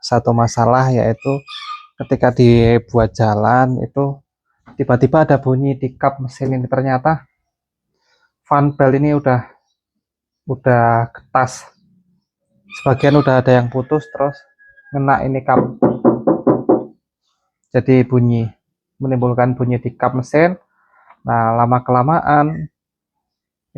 satu masalah, yaitu ketika dibuat jalan itu tiba-tiba ada bunyi di kap mesin ini. Ternyata fan belt ini udah ketas, sebagian udah ada yang putus, terus ngena ini kap, jadi menimbulkan bunyi di kap mesin. Nah, lama kelamaan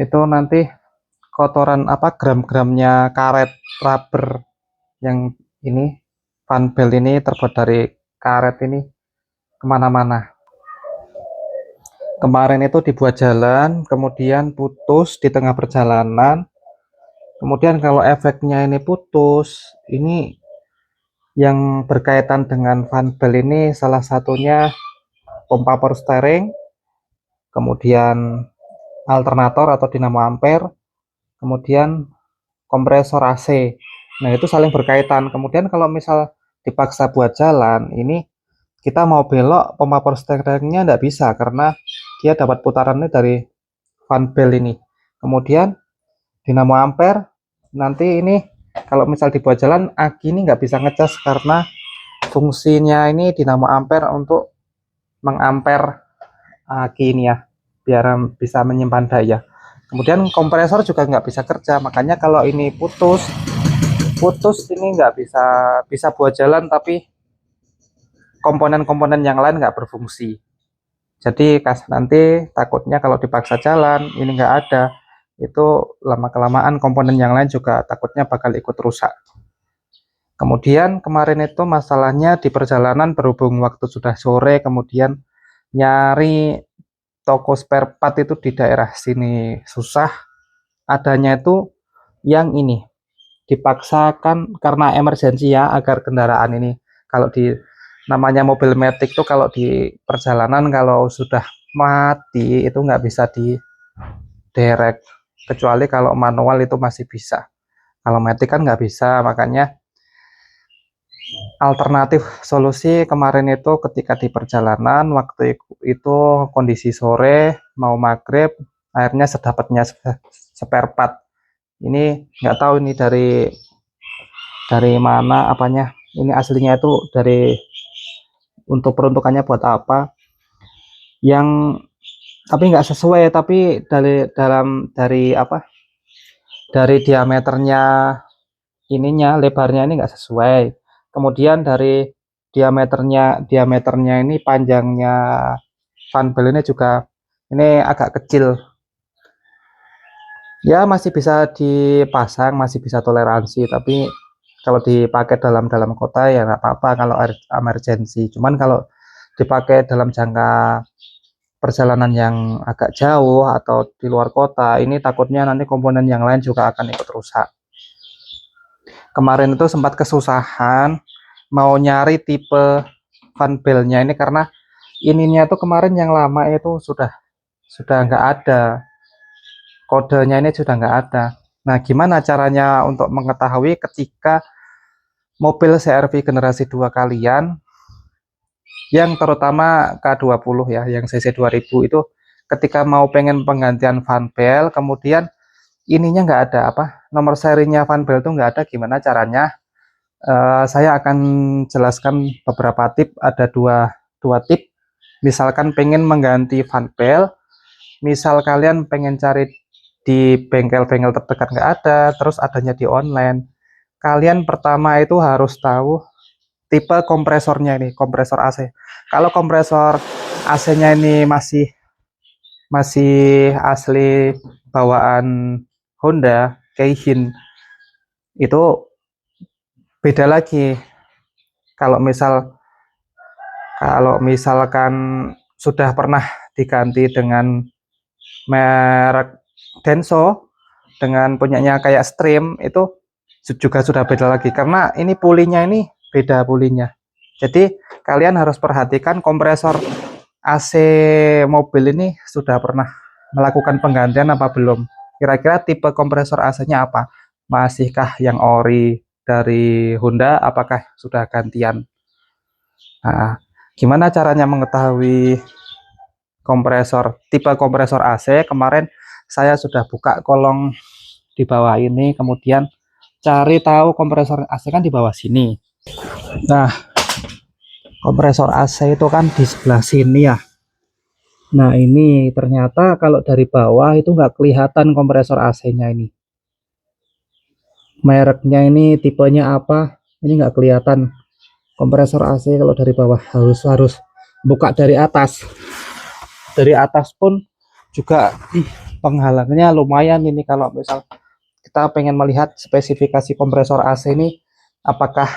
itu nanti kotoran gram-gramnya karet rubber yang ini, fan belt ini terbuat dari karet ini, kemana-mana. Kemarin itu dibuat jalan, kemudian putus di tengah perjalanan. Kemudian kalau efeknya ini putus, ini yang berkaitan dengan fan belt ini salah satunya pompa power steering, kemudian alternator atau dinamo ampere, kemudian kompresor AC. Nah, itu saling berkaitan. Kemudian kalau misal dipaksa buat jalan, ini kita mau belok, pompa power steeringnya nggak bisa karena dia dapat putarannya dari fan belt ini. Kemudian dinamo ampere, nanti ini kalau misal dibuat jalan, aki ini nggak bisa ngecas karena fungsinya ini dinamo ampere untuk mengampere aki ini ya, biar bisa menyimpan daya. Kemudian kompresor juga nggak bisa kerja, makanya kalau ini putus ini nggak bisa buat jalan, tapi komponen-komponen yang lain nggak berfungsi. Jadi nanti takutnya kalau dipaksa jalan ini nggak ada, itu lama kelamaan komponen yang lain juga takutnya bakal ikut rusak. Kemudian kemarin itu masalahnya di perjalanan, berhubung waktu sudah sore, kemudian nyari toko spare part itu di daerah sini susah. Adanya itu yang ini, dipaksakan karena emergensi ya, agar kendaraan ini, kalau di namanya mobil matic tuh, kalau di perjalanan kalau sudah mati itu nggak bisa di derek, kecuali kalau manual itu masih bisa, kalau matic kan nggak bisa. Makanya alternatif solusi kemarin itu ketika di perjalanan, waktu itu kondisi sore mau maghrib, akhirnya sedapatnya spare part. Ini nggak tahu ini dari mana apanya, ini aslinya itu dari, untuk peruntukannya buat apa, yang tapi nggak sesuai, tapi dari diameternya ininya, lebarnya ini nggak sesuai. Kemudian dari diameternya ini, panjangnya fan belt ini juga ini agak kecil. Ya masih bisa dipasang, masih bisa toleransi, tapi kalau dipakai dalam kota ya nggak apa-apa kalau emergensi. Cuman kalau dipakai dalam jangka perjalanan yang agak jauh atau di luar kota, ini takutnya nanti komponen yang lain juga akan ikut rusak. Kemarin itu sempat kesusahan mau nyari tipe fan beltnya ini, karena ininya tuh kemarin yang lama itu sudah nggak ada, kodenya ini sudah nggak ada. Nah, gimana caranya untuk mengetahui ketika mobil CR-V generasi 2 kalian, yang terutama K20 ya, yang CC 2000 itu, ketika mau pengen penggantian fan belt, kemudian ininya nggak ada, nomor serinya fan belt itu nggak ada, gimana caranya? Saya akan jelaskan beberapa tip. Ada dua tip. Misalkan pengen mengganti fan belt, misal kalian pengen cari di bengkel-bengkel terdekat nggak ada, terus adanya di online, kalian pertama itu harus tahu tipe kompresornya ini, kompresor AC. Kalau kompresor AC-nya ini masih asli bawaan Honda Keihin, itu beda lagi. Kalau misalkan sudah pernah diganti dengan merek Denso, dengan punyanya kayak Stream, itu juga sudah beda lagi, karena ini pulinya ini beda pulinya. Jadi kalian harus perhatikan kompresor AC mobil ini sudah pernah melakukan penggantian apa belum. Kira-kira tipe kompresor AC-nya apa? Masihkah yang ori dari Honda, apakah sudah gantian? Nah, gimana caranya mengetahui tipe kompresor AC? Kemarin saya sudah buka kolong di bawah ini, kemudian cari tahu kompresor AC kan di bawah sini. Nah, kompresor AC itu kan di sebelah sini ya. Nah, ini ternyata kalau dari bawah itu nggak kelihatan kompresor AC-nya ini. Mereknya ini tipenya apa? Ini nggak kelihatan kompresor AC kalau dari bawah. Harus buka dari atas. Dari atas pun juga penghalangnya lumayan ini kalau misal kita pengen melihat spesifikasi kompresor AC ini apakah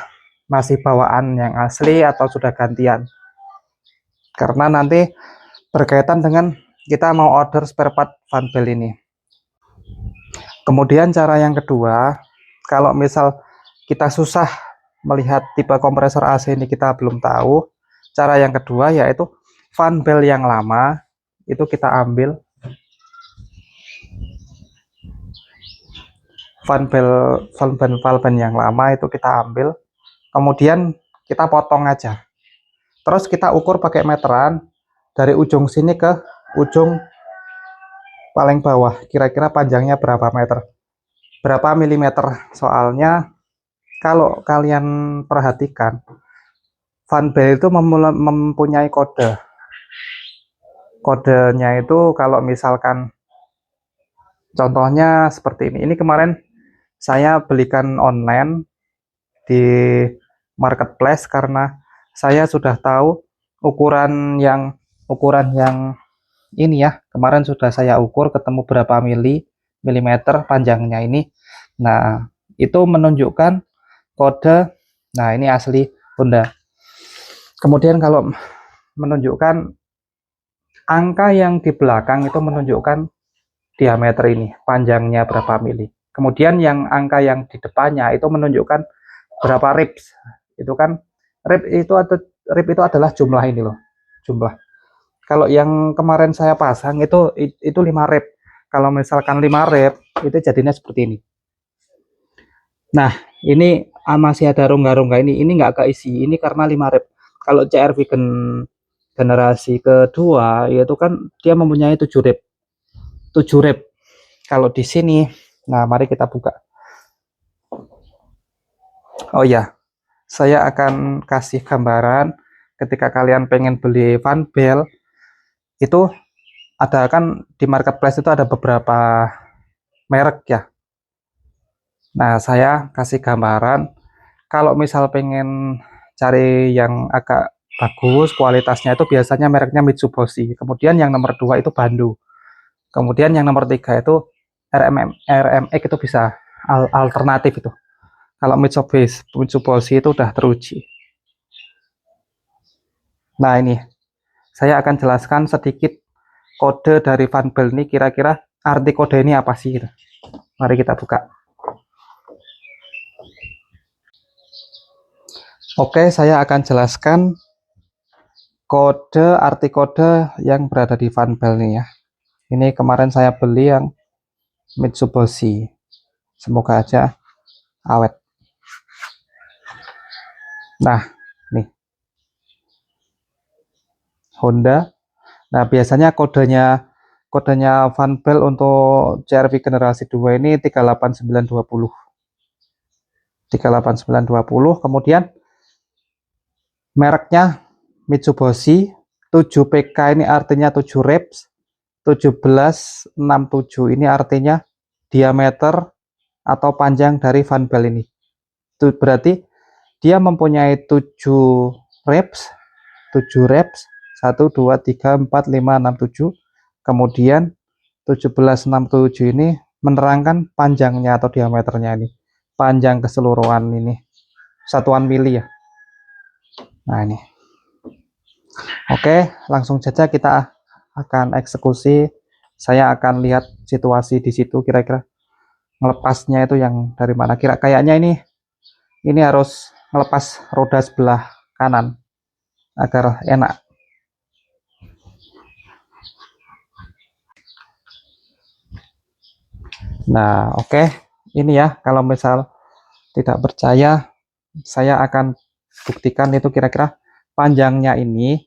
masih bawaan yang asli atau sudah gantian. Karena nanti berkaitan dengan kita mau order spare part fan belt ini. Kemudian cara yang kedua, kalau misal kita susah melihat tipe kompresor AC ini kita belum tahu, cara yang kedua yaitu fan belt yang lama itu kita ambil valve yang lama itu kita ambil, kemudian kita potong aja, terus kita ukur pakai meteran dari ujung sini ke ujung paling bawah, kira-kira panjangnya berapa meter, berapa milimeter. Soalnya kalau kalian perhatikan, fan belt itu mempunyai kodenya itu kalau misalkan contohnya seperti ini kemarin saya belikan online di marketplace karena saya sudah tahu ukuran yang ini ya, kemarin sudah saya ukur ketemu berapa milimeter panjangnya ini. Nah, itu menunjukkan kode. Nah, ini asli Honda. Kemudian kalau menunjukkan angka yang di belakang itu menunjukkan diameter ini, panjangnya berapa mili. Kemudian yang angka yang di depannya itu menunjukkan berapa reps. Itu kan rep itu adalah jumlah ini loh, jumlah. Kalau yang kemarin saya pasang itu 5 rep. Kalau misalkan 5 rep itu jadinya seperti ini. Nah, ini masih ada rongga-rongga ini nggak keisi. Ini karena 5 rep. Kalau CR-V generasi kedua yaitu kan dia mempunyai 7 rep. 7 rep. Kalau di sini, nah mari kita buka. Oh ya, saya akan kasih gambaran ketika kalian pengen beli fan belt itu ada kan di marketplace itu ada beberapa merek ya. Nah, saya kasih gambaran kalau misal pengen cari yang agak bagus kualitasnya itu biasanya mereknya Mitsubishi. Kemudian yang nomor 2 itu Bando. Kemudian yang nomor 3 itu RMX itu bisa alternatif itu. Kalau Mitsubishi itu udah teruji. Nah, ini saya akan jelaskan sedikit kode dari fan belt ini, kira-kira arti kode ini apa sih gitu. Mari kita buka. Oke, saya akan jelaskan arti kode yang berada di fan belt ini ya. Ini kemarin saya beli yang Mitsubishi. Semoga aja awet. Nah, nih Honda. Nah, biasanya kodenya fan belt untuk CR-V generasi 2 ini 38920. 38920. Kemudian mereknya Mitsubishi. 7PK ini artinya 7 reps. 1767 ini artinya diameter atau panjang dari fan belt ini. Itu berarti dia mempunyai 7 reps, 1 2 3 4 5 6 7. Kemudian 1767 ini menerangkan panjangnya atau diameternya ini. Panjang keseluruhan ini satuan mili ya. Nah, ini. Oke, langsung saja kita akan eksekusi. Saya akan lihat situasi di situ kira-kira melepasnya itu yang dari mana. Kayaknya ini harus melepas roda sebelah kanan agar enak. Nah, oke. Ini ya, kalau misal tidak percaya, saya akan buktikan itu kira-kira panjangnya ini.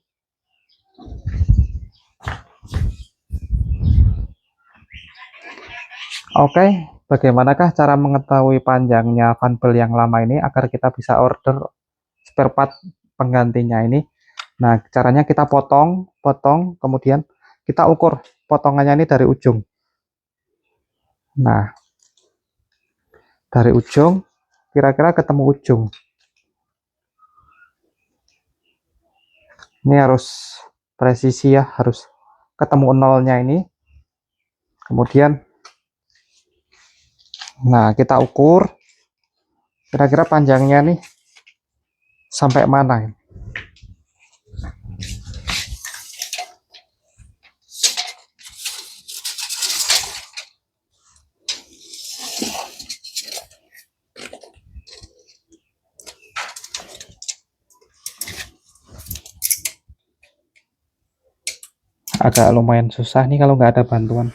Oke, bagaimanakah cara mengetahui panjangnya fan belt yang lama ini agar kita bisa order spare part penggantinya ini. Nah, caranya kita potong, kemudian kita ukur potongannya ini dari ujung. Nah, dari ujung kira-kira ketemu ujung. Ini harus presisi ya, harus ketemu nolnya ini. Kemudian, nah kita ukur kira-kira panjangnya nih sampai mana. Agak lumayan susah nih kalau nggak ada bantuan.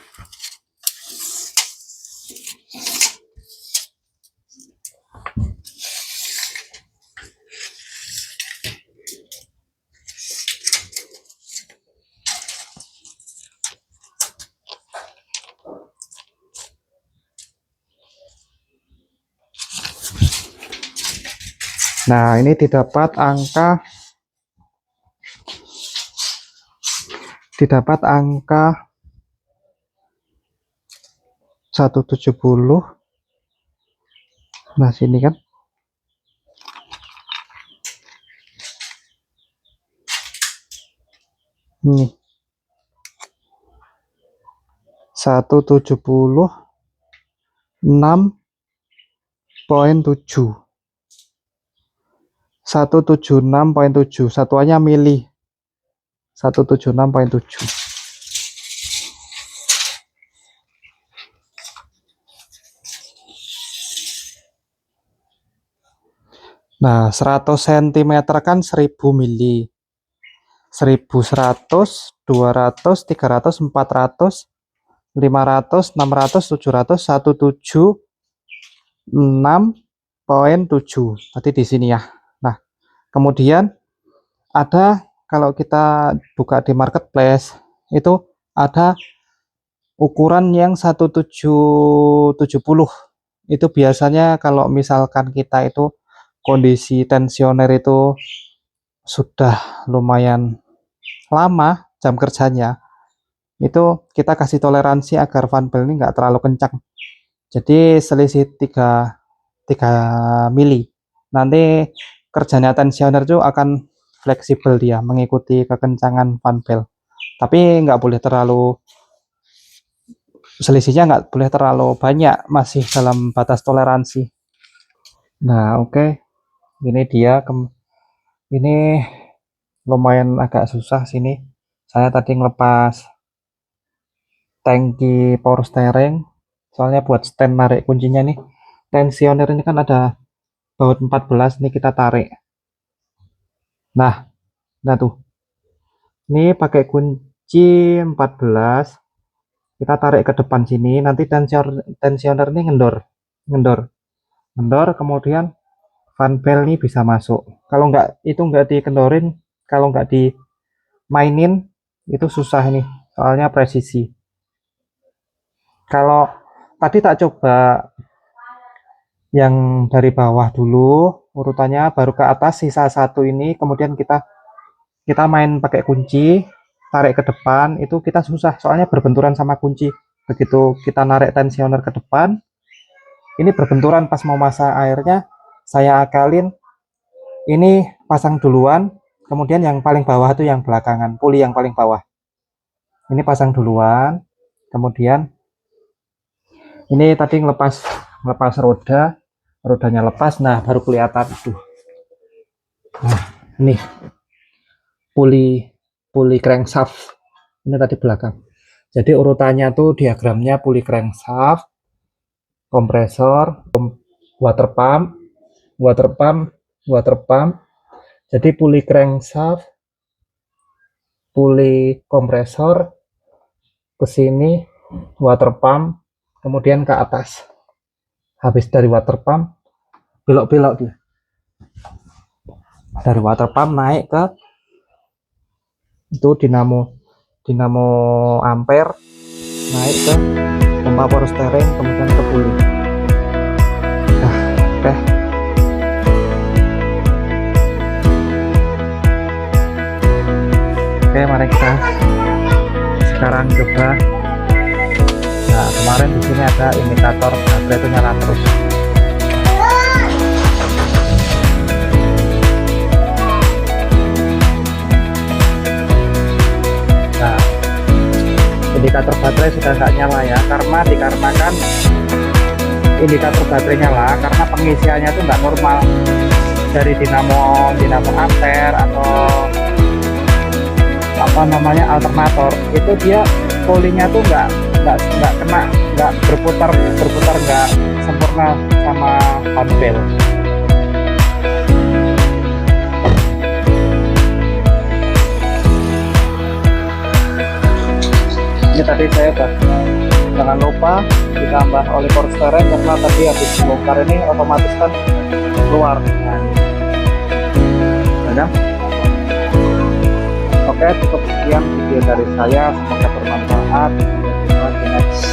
Nah, ini didapat angka 170. Nah, sini kan. Nih. 176.7. 176.7. Satuannya mili. 176.7. Nah, 100 cm kan 1000 mili. 1100, 200, 300, 400, 500, 600, 700, 176.7. Tadi di sini ya. Nah, kemudian ada, kalau kita buka di marketplace itu ada ukuran yang 1770. Itu biasanya kalau misalkan kita itu kondisi tensioner itu sudah lumayan lama jam kerjanya, itu kita kasih toleransi agar fan belt ini nggak terlalu kencang. Jadi selisih 3 mili. Nanti kerjanya tensioner itu akan fleksibel, dia mengikuti kekencangan fan belt. Tapi nggak boleh terlalu, selisihnya nggak boleh terlalu banyak, masih dalam batas toleransi. Nah, oke. Ini dia, ini lumayan agak susah sini. Saya tadi ngelepas tangki power steering, soalnya buat stand narik kuncinya nih. Tensioner ini kan ada baut 14, nih kita tarik. Nah tuh. Ini pakai kunci 14. Kita tarik ke depan sini, nanti tensioner ini ngendor, kemudian fan belt ini bisa masuk. Kalau nggak dikendorin, kalau nggak dimainin itu susah ini, soalnya presisi. Kalau tadi tak coba yang dari bawah dulu urutannya, baru ke atas sisa satu ini, kemudian kita main pakai kunci, tarik ke depan, itu kita susah soalnya berbenturan sama kunci. Begitu kita narik tensioner ke depan, ini berbenturan. Pas mau masang airnya, saya akalin ini pasang duluan, kemudian yang paling bawah itu yang belakangan, puli yang paling bawah ini pasang duluan, kemudian ini tadi ngelepas rodanya lepas. Nah, baru kelihatan tuh. Nah, ini puli crankshaft ini tadi belakang. Jadi urutannya tuh diagramnya puli crankshaft, kompresor, water pump. Jadi puli crankshaft, puli kompresor, ke sini water pump, kemudian ke atas. Habis dari water pump belok-belok dia. Dari water pump naik ke itu dinamo ampere, naik ke pompa power steering, kemudian ke puli. Nah, oke. Oke, mari kita sekarang coba. Nah, kemarin di sini ada indikator baterai itu nyala terus. Nah, indikator baterai sudah nggak nyala ya, karena dikarenakan indikator baterai nyala karena pengisiannya itu nggak normal dari dinamo ampere atau apa namanya alternator, itu dia poolingnya tuh nggak kena, nggak berputar nggak sempurna sama panel. Ini tadi saya jangan lupa ditambah oli polystyrene karena tadi habis bongkar ini otomatis kan keluar. Nah, oke, cukup sekian video dari saya, semoga bermanfaat. Sampai jumpa di next